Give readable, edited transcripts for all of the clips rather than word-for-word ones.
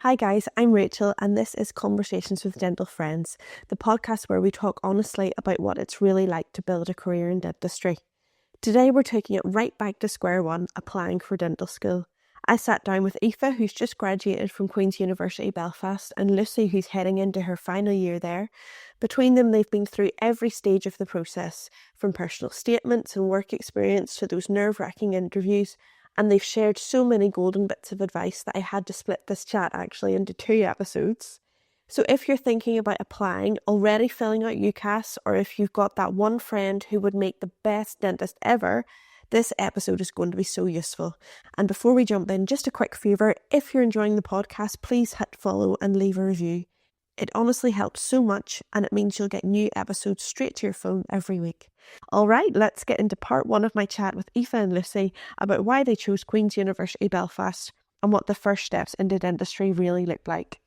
Hi guys, I'm Rachel and this is Conversations with Dental Friends, the podcast where we talk honestly about what it's really like to build a career in dentistry. Today we're taking it right back to square one, applying for dental school. I sat down with Aoife, who's just graduated from Queens University Belfast, and Lucy, who's heading into her final year there. Between them, they've been through every stage of the process, from personal statements and work experience to those nerve-wracking interviews, and they've shared so many golden bits of advice that I had to split this chat actually into 2 episodes. So if you're thinking about applying, already filling out UCAS, or if you've got that one friend who would make the best dentist ever, this episode is going to be so useful. And before we jump in, just a quick favour, if you're enjoying the podcast, please hit follow and leave a review. It honestly helps so much and it means you'll get new episodes straight to your phone every week. Alright, let's get into part 1 of my chat with Aoife and Lucy about why they chose Queens University Belfast and what the first steps into dentistry really looked like.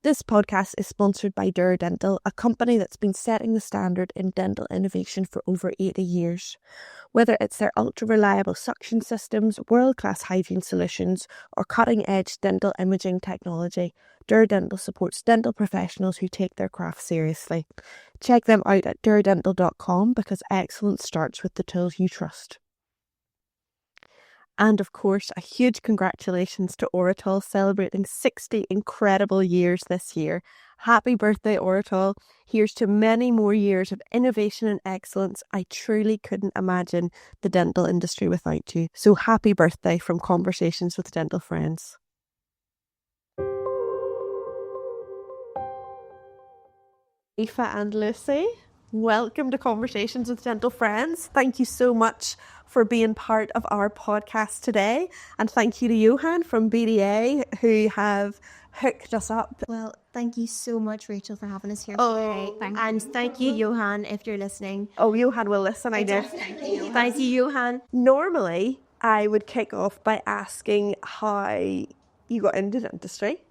This podcast is sponsored by Dura Dental, a company that's been setting the standard in dental innovation for over 80 years. Whether it's their ultra-reliable suction systems, world-class hygiene solutions, or cutting-edge dental imaging technology, Dura Dental supports dental professionals who take their craft seriously. Check them out at duradental.com because excellence starts with the tools you trust. And of course, a huge congratulations to Oratol celebrating 60 incredible years this year. Happy birthday, Oratol. Here's to many more years of innovation and excellence. I truly couldn't imagine the dental industry without you. So happy birthday from Conversations with Dental Friends. Aoife and Lucy, welcome to Conversations with Dental Friends. Thank you so much for being part of our podcast today. And thank you to Johan from BDA who have hooked us up. Well, thank you so much, Rachel, for having us here today. Thank you, Johan, if you're listening. Oh, Johan will listen, I know. Thank you, Johan. Normally, I would kick off by asking how you got into dentistry.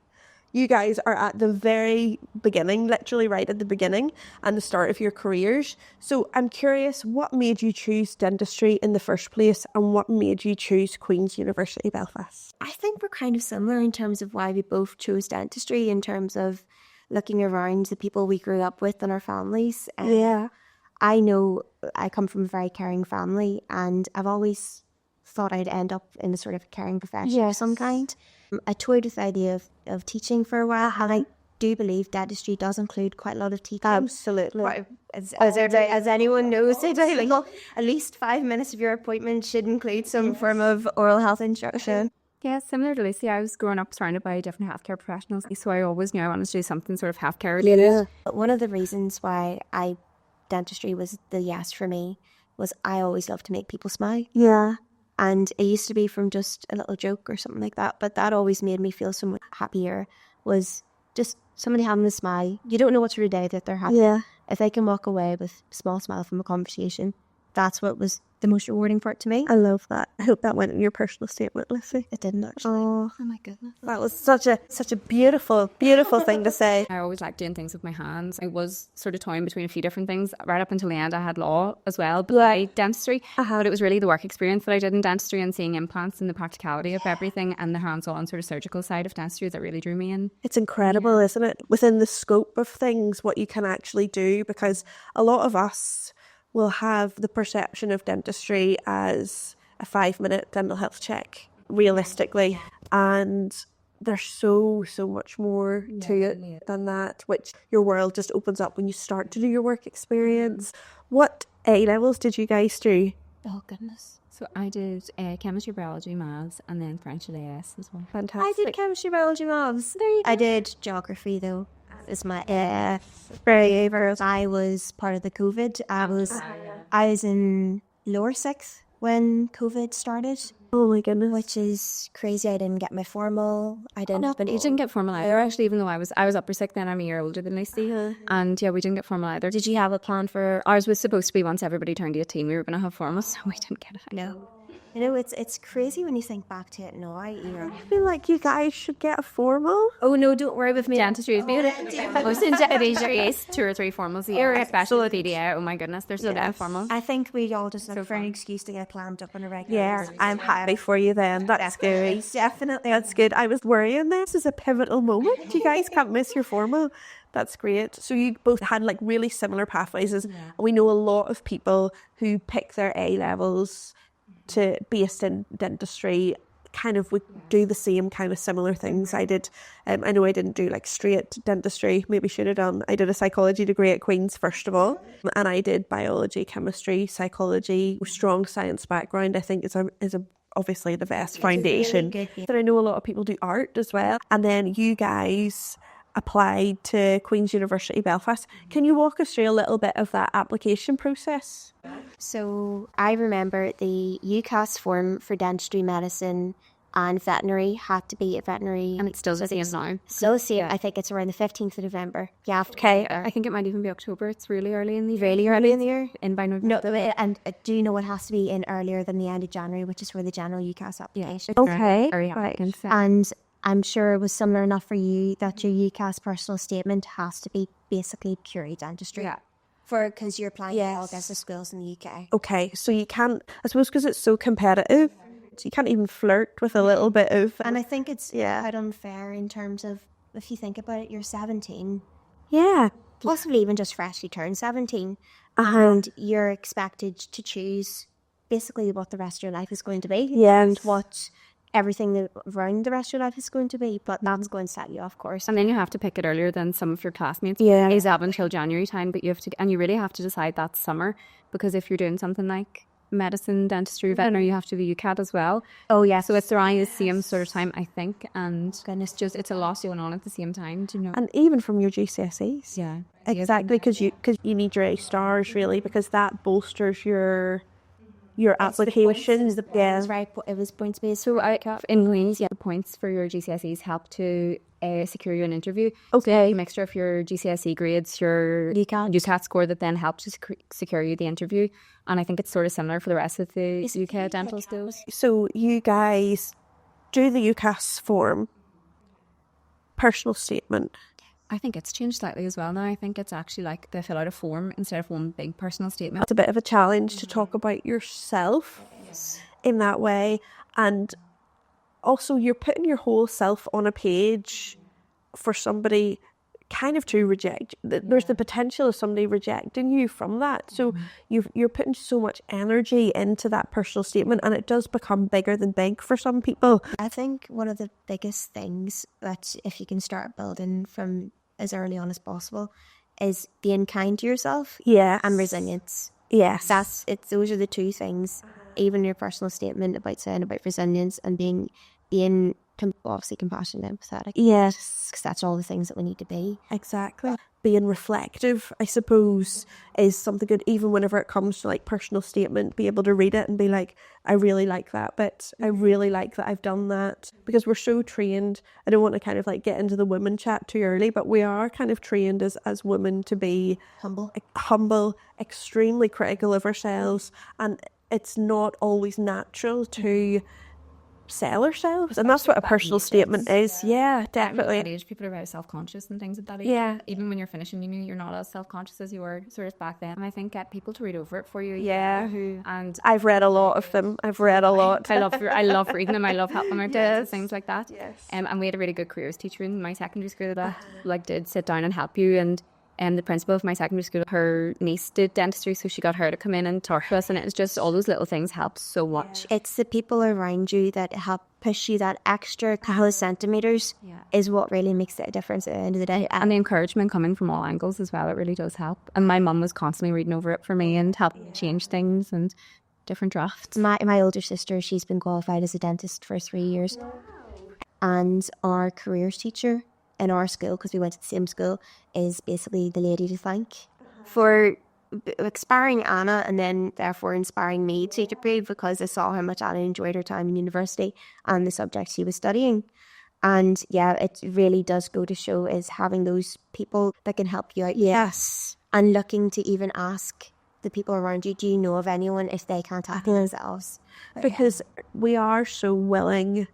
You guys are at the very beginning, literally right at the beginning and the start of your careers. So I'm curious, what made you choose dentistry in the first place and what made you choose Queen's University Belfast? I think we're kind of similar in terms of why we both chose dentistry, in terms of looking around the people we grew up with and our families. Yeah. I know I come from a very caring family and I've always thought I'd end up in a sort of caring profession of some kind. I toyed with the idea of teaching for a while, and I do believe dentistry does include quite a lot of teaching. Absolutely. As anyone knows, at least 5 minutes of your appointment should include some form of oral health instruction. Yeah, similar to Lucy, I was growing up surrounded by different healthcare professionals, so I always knew I wanted to do something sort of healthcare related. Yeah. But one of the reasons why dentistry was the yes for me was I always loved to make people smile. Yeah. And it used to be from just a little joke or something like that. But that always made me feel so much happier, was just somebody having a smile. You don't know what sort of day that they're having. Yeah. If they can walk away with a small smile from a conversation, that's what was the most rewarding part to me. I love that. I hope that went in your personal statement, Lucy. It didn't actually. Oh my goodness. That was such a beautiful thing to say. I always liked doing things with my hands. I was sort of toying between a few different things. Right up until the end, I had law as well, but dentistry. But it was really the work experience that I did in dentistry and seeing implants and the practicality of everything and the hands-on sort of surgical side of dentistry that really drew me in. It's incredible, isn't it? Within the scope of things, what you can actually do, because a lot of us will have the perception of dentistry as a 5-minute dental health check, realistically. And there's so much more to it than that, which your world just opens up when you start to do your work experience. What A-levels did you guys do? Oh, goodness. So I did chemistry, biology, maths, and then French and AS as well. Fantastic. I did chemistry, biology, maths. I did geography, though. Is my very favorite. I was part of the COVID. I was in lower 6th when COVID started. Oh my goodness. Which is crazy. I didn't get my formal. I didn't. But you didn't get formal either, actually, even though I was upper 6th then. I'm a year older than Lucy. And yeah, we didn't get formal either. Did you have a plan for? Ours was supposed to be once everybody turned 18, we were going to have formal, so we didn't get it. No. You know, it's crazy when you think back to it now. I feel like you guys should get a formal. Oh no, don't worry with me. Dentistry is most in dentistry is 2 or 3 formals a year, especially with EDA. Oh my goodness, there's so many formals. I think we all just look for an excuse to get clammed up on a regular Yeah, basis. I'm happy for you then. That's good. Definitely. That's good. I was worrying this is a pivotal moment. You guys can't miss your formal. That's great. So you both had like really similar pathways. We know a lot of people who pick their A levels to based in dentistry kind of would do the same kind of similar things I did. I know I didn't do like straight dentistry, maybe should have done. I did a psychology degree at Queens first of all, and I did biology, chemistry, psychology, strong science background. I think is a obviously the best foundation. Really good. But I know a lot of people do art as well. And then you guys applied to Queens University Belfast. Can you walk us through a little bit of that application process? So I remember the UCAS form for dentistry, medicine and veterinary had to be a veterinary. And it's still the same now. So see, I think it's around the 15th of November. Yeah. Okay. I think it might even be October. It's really early in the year. Really early in the year. In by November. No, and do you know it has to be in earlier than the end of January, which is for the general UCAS application. Okay. Right. And I'm sure it was similar enough for you that your UCAS personal statement has to be basically purely dentistry. Yeah. Because you're applying to all against the schools in the UK. Okay, so you can't, I suppose because it's so competitive, so you can't even flirt with a little bit of... And I think it's quite unfair in terms of, if you think about it, you're 17. Yeah. Possibly even just freshly turned 17. And you're expected to choose basically what the rest of your life is going to be. Yes. And what everything around the rest of your life is going to be. But that's going to set you off course. And then you have to pick it earlier than some of your classmates. Yeah. It's up until January time, but you really have to decide that summer, because if you're doing something like medicine, dentistry, veterinary, you have to do UCAT as well. Oh yeah. So it's around the same sort of time, I think, and it's a lot going on at the same time, do you know? And even from your GCSEs. Yeah. Exactly, because you need your A stars really, because that bolsters your applications. It was points based. So in Queens, the points for your GCSEs help to secure you an interview. Okay. A mixture of your GCSE grades, your UCAT score that then helps to secure you the interview. And I think it's sort of similar for the rest of the UK dental schools. So you guys do the UCAS form, personal statement. I think it's changed slightly as well now. I think it's actually like they fill out a form instead of one big personal statement. It's a bit of a challenge to talk about yourself in that way. And also you're putting your whole self on a page for somebody kind of to reject. There's the potential of somebody rejecting you from that. So you're putting so much energy into that personal statement, and it does become bigger than big for some people. I think one of the biggest things that if you can start building from as early on as possible is being kind to yourself. Yes. And resilience. Yes. Those are the two things. Even your personal statement about saying about resilience and being obviously compassionate and empathetic. Yes. Because that's all the things that we need to be. Exactly. Being reflective, I suppose, is something good, even whenever it comes to like personal statement, be able to read it and be like, I really like that bit. I really like that I've done that. Because we're so trained. I don't want to kind of like get into the women chat too early, but we are kind of trained as women to be humble, extremely critical of ourselves. And it's not always natural to sell ourselves, and that's what a personal statement is. Yeah, definitely. At that age, people are very self-conscious and things at that age. Yeah. Even when you're finishing uni, you're not as self-conscious as you were sort of back then. And I think get people to read over it for you. Yeah. And I've read a lot of them. I've read a lot. I love reading them. I love helping them out with things like that. Yes. And we had a really good careers teacher in my secondary school that did sit down and help you. And the principal of my secondary school, her niece did dentistry, so she got her to come in and talk to us, and it was just all those little things helped so much. It's the people around you that help push you that extra couple of centimetres is what really makes it a difference at the end of the day. And the encouragement coming from all angles as well, it really does help. And my mum was constantly reading over it for me and helping change things and different drafts. My older sister, she's been qualified as a dentist for 3 years. And our careers teacher in our school, because we went to the same school, is basically the lady to thank for inspiring Anna and then therefore inspiring me to take a degree, because I saw how much Anna enjoyed her time in university and the subject she was studying. And yeah, it really does go to show is having those people that can help you out. Yes. And looking to even ask the people around you. Do you know of anyone if they can't tackle themselves? Because we are so willing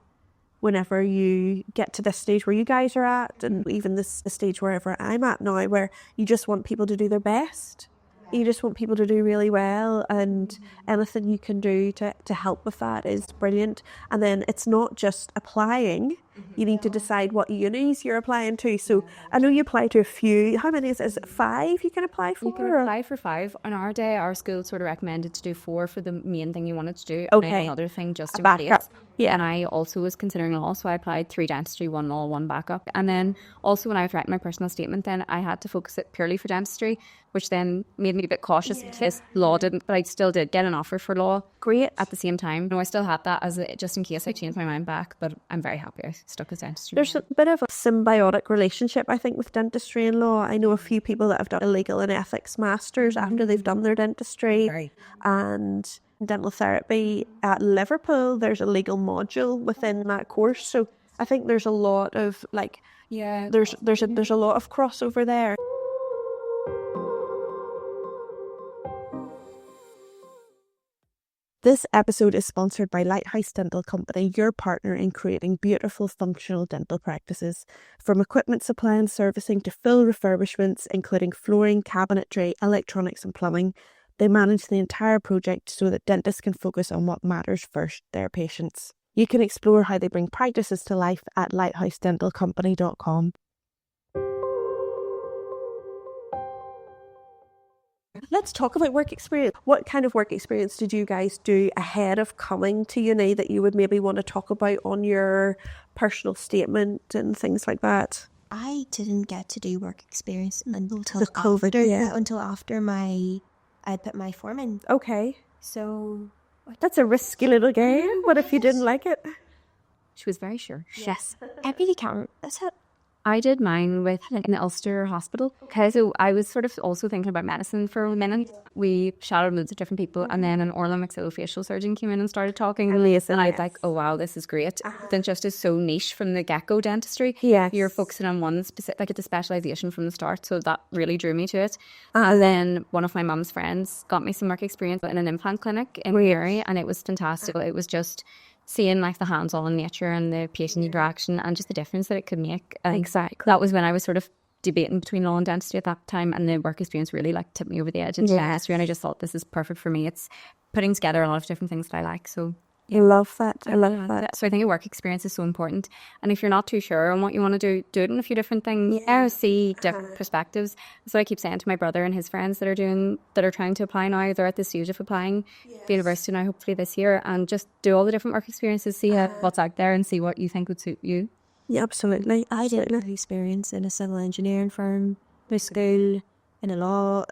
whenever you get to this stage where you guys are at, and even this stage wherever I'm at now, where you just want people to do their best. You just want people to do really well, and anything you can do to help with that is brilliant. And then it's not just applying. You need to decide what unis you're applying to. So I know you apply to a few. How many is it 5 you can apply for? You can apply for 5. On our day, our school sort of recommended to do 4 for the main thing you wanted to do. Okay. And another thing just in backup. case. Yeah. And I also was considering law, so I applied 3 dentistry, 1 law, 1 backup. And then also when I was writing my personal statement, then I had to focus it purely for dentistry, which then made me a bit cautious because law didn't, but I still did get an offer for law. Great. At the same time. No, I still had that as just in case I changed my mind back, but I'm very happy I stuck with dentistry. There's a bit of a symbiotic relationship, I think, with dentistry and law. I know a few people that have done a legal and ethics masters after they've done their dentistry. And dental therapy at Liverpool, there's a legal module within that course. So I think there's a lot of there's a lot of crossover there. This episode is sponsored by Lighthouse Dental Company, your partner in creating beautiful, functional dental practices. From equipment supply and servicing to full refurbishments, including flooring, cabinetry, electronics and plumbing, they manage the entire project so that dentists can focus on what matters first, their patients. You can explore how they bring practices to life at lighthousedentalcompany.com. Let's talk about work experience. What kind of work experience did you guys do ahead of coming to uni that you would maybe want to talk about on your personal statement and things like that? I didn't get to do work experience until The COVID, until after I put my form in. Okay. So That's a risky little game. What if you didn't like it? She was very sure. yes, I really can't. That's it. I did mine with an Ulster hospital. Okay, so I was sort of also thinking about medicine for a minute. We shadowed loads of different people, and then an oral maxillofacial surgeon came in and started talking. And I was like, oh wow, this is great. Dentist is so niche from the get-go dentistry. Yes. You're focusing on one specific, like it's a specialisation from the start, so that really drew me to it. And then one of my mum's friends got me some work experience in an implant clinic in Mary, and it was fantastic. It was just seeing like the hands-on nature and the patient interaction and just the difference that it could make. Exactly. That was when I was sort of debating between law and dentistry at that time, and the work experience really like tipped me over the edge into dentistry, and I just thought this is perfect for me. It's putting together a lot of different things that I like. So I love that. I love that. So I think a work experience is so important. And if you're not too sure on what you want to do it in a few different things. Yeah. See different perspectives. So I keep saying to my brother and his friends that are trying to apply now, they're at the stage of applying to university now, hopefully this year, and just do all the different work experiences, see what's out there and see what you think would suit you. Yeah, absolutely. I did an experience in a civil engineering firm, my school, in a law.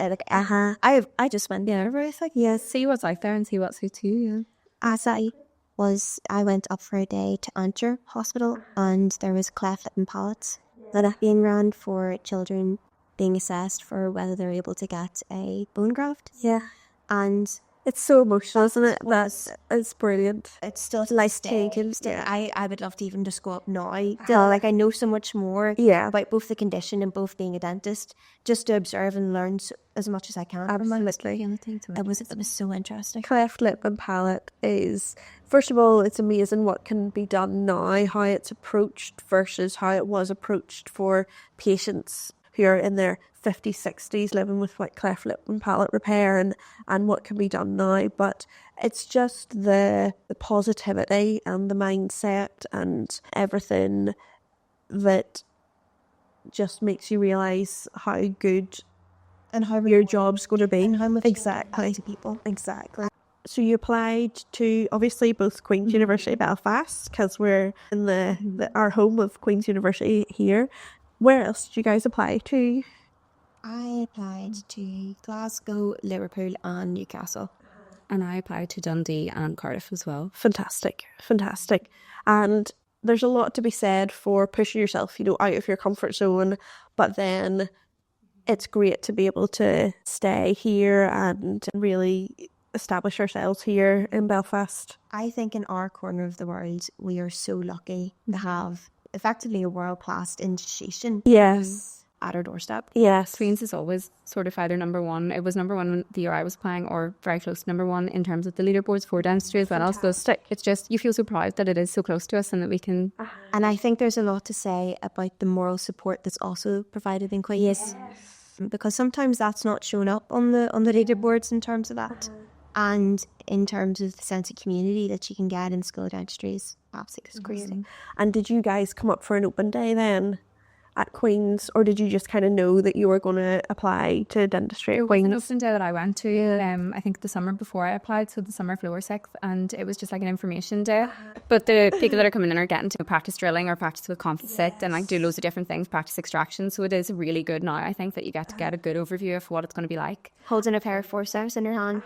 I just went there, everything. Yes, see what's out there and see what suits you. Yeah. As I went up for a day to Antrim Hospital, and there was cleft lip and palates that are being run for children being assessed for whether they're able to get a bone graft. Yeah. And it's so emotional, isn't it? It's brilliant. It's still life-changing. Yeah. I would love to even just go up now. Like I know so much more about both the condition and both being a dentist, just to observe and learn as much as I can. Absolutely. It was so interesting. Cleft lip and palate is, first of all, it's amazing what can be done now, how it's approached versus how it was approached for patients who are in their 50s, 60s living with like cleft lip and palate repair and what can be done now. But it's just the positivity and the mindset and everything that just makes you realise how good and how your job's going to be. And how much exactly to people. Exactly. So you applied to obviously both Queens University Belfast, because we're in our home of Queens University here. Where else did you guys apply to? I applied to Glasgow, Liverpool and Newcastle. And I applied to Dundee and Cardiff as well. Fantastic. And there's a lot to be said for pushing yourself, out of your comfort zone, but then it's great to be able to stay here and really establish ourselves here in Belfast. I think in our corner of the world, we are so lucky to have effectively a world-class institution. Yes. at our doorstep. Yes. Queens is always sort of either number one. It was number one the year I was applying, or very close to number one in terms of the leaderboards for dentistry as well. So it's just, you feel so proud that it is so close to us and that we can. And I think there's a lot to say about the moral support that's also provided in Queens. Yes. Because sometimes that's not shown up on the leaderboards in terms of that. And in terms of the sense of community that you can get in school dentistry is absolutely crazy. And did you guys come up for an open day then at Queens, or did you just kind of know that you were going to apply to dentistry at Queens? An open day that I went to, I think the summer before I applied, so the summer of floor 6th, and it was just like an information day. But the people that are coming in are getting to practice drilling or practice with composite and like do loads of different things, practice extraction. So it is really good now, I think, that you get to get a good overview of what it's going to be like. Holding a pair of forceps in your hand.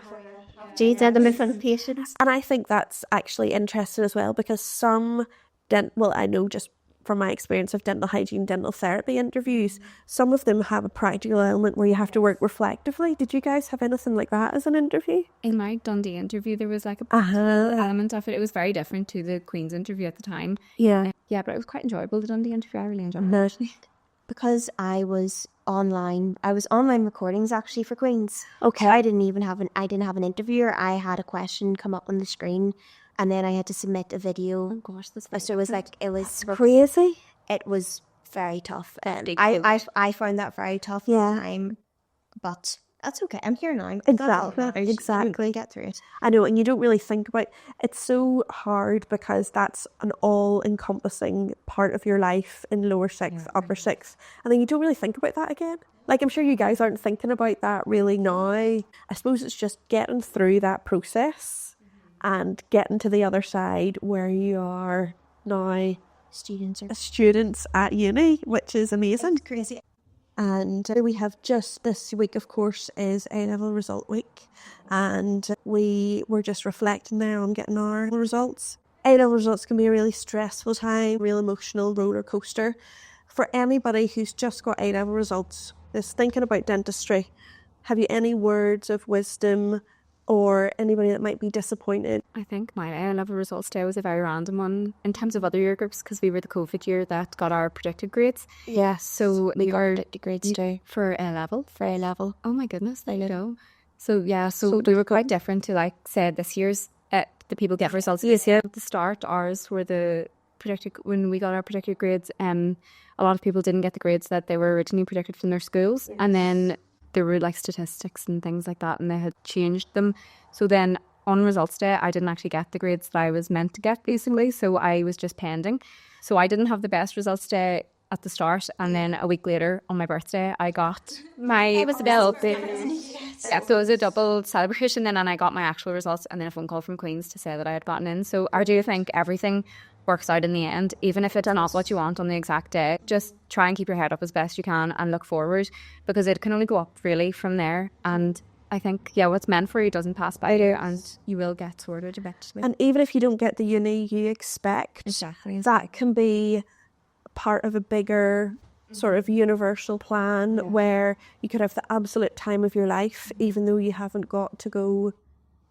Jeez, and them in front of patients. And I think that's actually interesting as well, because some I know just from my experience of dental hygiene, dental therapy interviews, some of them have a practical element where you have to work reflectively. Did you guys have anything like that as an interview? In my Dundee interview, there was like a element of it. It was very different to the Queen's interview at the time. Yeah. Yeah, but it was quite enjoyable, the Dundee interview. I really enjoyed it. Because I was online recordings actually for Queen's. Okay. I didn't have an interviewer. I had a question come up on the screen, and then I had to submit a video. Oh gosh, so it was crazy. It was very tough. I found that very tough. Yeah. But that's okay. I'm here now. Exactly. Get through it. I know, and you don't really think about it's so hard because that's an all-encompassing part of your life in lower 6th, upper 6th, and then you don't really think about that again. Like, I'm sure you guys aren't thinking about that really now. I suppose it's just getting through that process and getting to the other side where you are now students at uni, which is amazing. It's crazy. And we have just this week, of course, is A-level result week, and we were just reflecting there on getting our results. A-level results can be a really stressful time, real emotional roller coaster. For anybody who's just got A-level results, is thinking about dentistry, have you any words of wisdom or anybody that might be disappointed? I think my A-level results day was a very random one in terms of other year groups, because we were the COVID year that got our predicted grades. Yes, so we got predicted grades too. For A-level? For A-level. Oh my goodness, there you go. So yeah, so we were quite different to, like, say, this year's, the people get results this year. At the start, ours were the predicted, when we got our predicted grades, a lot of people didn't get the grades that they were originally predicted from their schools. Yes. And then there were like statistics and things like that, and they had changed them. So then on results day, I didn't actually get the grades that I was meant to get, basically. So I was just pending. So I didn't have the best results day at the start, and then a week later on my birthday, I got my. It was a bit. Yeah, so it was a double celebration then, and I got my actual results, and then a phone call from Queens to say that I had gotten in. So I do think everything works out in the end, even if it's not what you want on the exact day. Just try and keep your head up as best you can and look forward, because it can only go up really from there. And I think, what's meant for you doesn't pass by you, and you will get sorted eventually. And even if you don't get the uni you expect, exactly, that can be part of a bigger sort of universal plan where you could have the absolute time of your life, even though you haven't got to go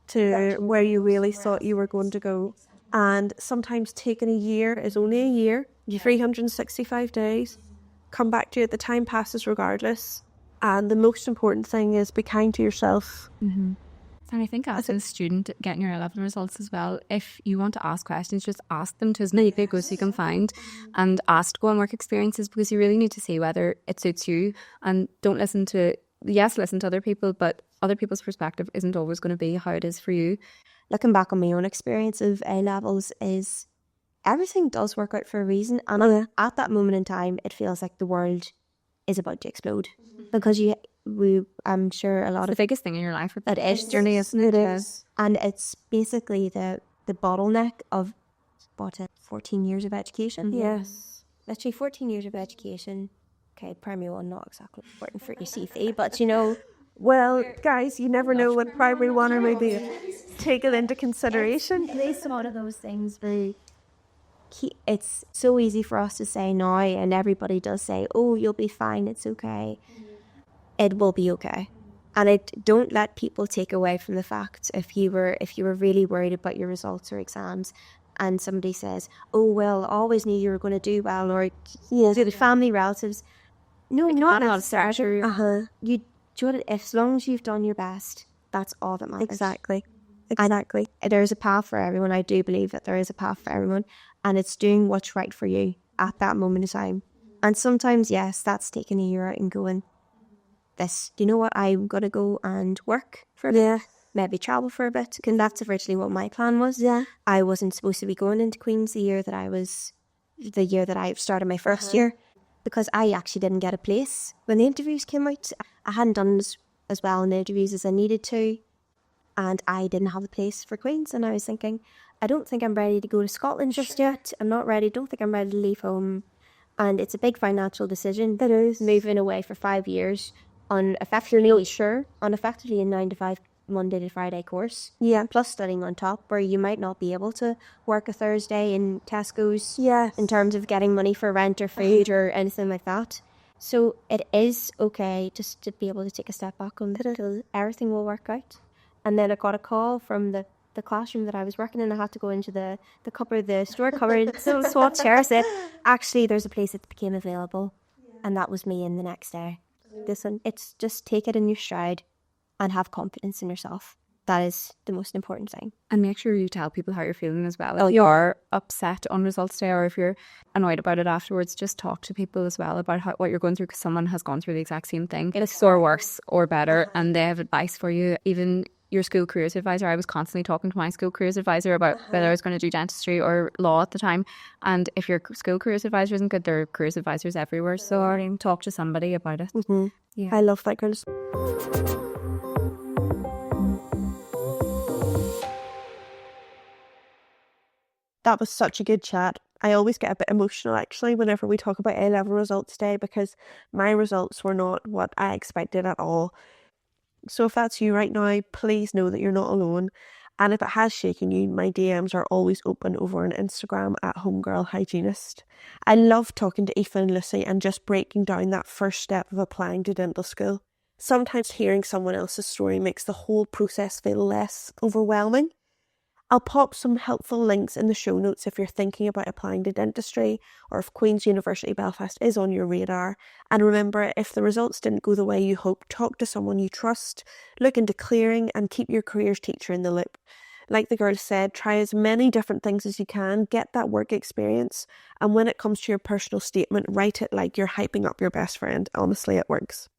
to where you really thought you were going to go. And sometimes taking a year is only a year, 365 days. Come back to it, the time passes regardless. And the most important thing is be kind to yourself. Mm-hmm. And I think as a student getting your 11 results as well, if you want to ask questions, just ask them to as many people as you can find, and ask to go on work experiences, because you really need to see whether it suits you. And don't listen to other people, but other people's perspective isn't always going to be how it is for you. Looking back on my own experience of A-levels, is everything does work out for a reason. And at that moment in time, it feels like the world is about to explode. Because I'm sure a lot of the biggest thing in your life that is journey, isn't it? It is. And it's basically the bottleneck of 14 years of education. Yes. Literally 14 years of education. Okay, primary one, not exactly important for your CV, but you know. Well, guys, you never know when primary one or maybe take it into consideration. At least one of those things. It's so easy for us to say now, and everybody does say, "Oh, you'll be fine. It's okay." It will be okay, and don't let people take away from the fact if you were really worried about your results or exams, and somebody says, "Oh, well, I always knew you were going to do well," or the family relatives. No, Like, not not a lot of necessarily. pressure. You do it as long as you've done your best. That's all that matters. Exactly. There's a path for everyone. I do believe that there is a path for everyone, and it's doing what's right for you at that moment in time. And sometimes, yes, that's taking a year out and going, this, do you know what, I'm going to go and work for a bit, maybe travel for a bit, and that's originally what my plan was. I wasn't supposed to be going into Queens the year that I started my first year, because I actually didn't get a place when the interviews came out. I hadn't done as well in the interviews as I needed to, and I didn't have a place for Queens. And I was thinking, I don't think I'm ready to go to Scotland just yet. I'm not ready. Don't think I'm ready to leave home. And it's a big financial decision. It is. Moving away for 5 years on effectively a 9 to 5 Monday to Friday course. Yeah. Plus studying on top, where you might not be able to work a Thursday in Tesco's. Yeah. In terms of getting money for rent or food or anything like that. So it is okay just to be able to take a step back until everything will work out. And then I got a call from the classroom that I was working in. I had to go into the store cupboard, so swap chairs. Said, actually, there's a place that became available, and that was me in the next day. Listen, it's just take it in your stride and have confidence in yourself. That is the most important thing. And make sure you tell people how you're feeling as well. If you are upset on results day, or if you're annoyed about it afterwards, just talk to people as well about what you're going through, because someone has gone through the exact same thing. It's or worse or better, and they have advice for you. Even your school careers advisor. I was constantly talking to my school careers advisor about whether I was going to do dentistry or law at the time. And if your school careers advisor isn't good, there are careers advisors everywhere. So talk to somebody about it. Mm-hmm. Yeah. I love that kind of stuff. That was such a good chat. I always get a bit emotional actually whenever we talk about A-level results day, because my results were not what I expected at all. So if that's you right now, please know that you're not alone. And if it has shaken you, my DMs are always open over on Instagram at homegirlhygienist. I love talking to Aoife and Lucy and just breaking down that first step of applying to dental school. Sometimes hearing someone else's story makes the whole process feel less overwhelming. I'll pop some helpful links in the show notes if you're thinking about applying to dentistry, or if Queens University Belfast is on your radar. And remember, if the results didn't go the way you hoped, talk to someone you trust, look into clearing, and keep your careers teacher in the loop. Like the girl said, try as many different things as you can, get that work experience, and when it comes to your personal statement, write it like you're hyping up your best friend. Honestly, it works.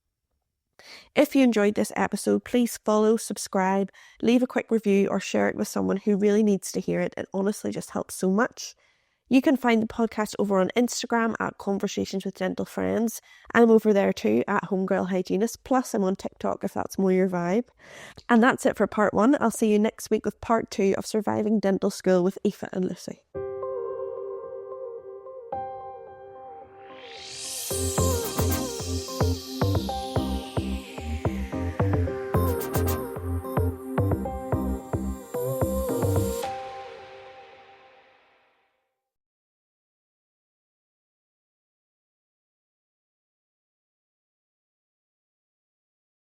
If you enjoyed this episode, please follow, subscribe, leave a quick review, or share it with someone who really needs to hear it. It honestly just helps so much. You can find the podcast over on Instagram at Conversations with Dental Friends. I'm over there too at Homegirl Hygienist. Plus I'm on TikTok if that's more your vibe. And that's it for part 1. I'll see you next week with part 2 of Surviving Dental School with Aoife and Lucy.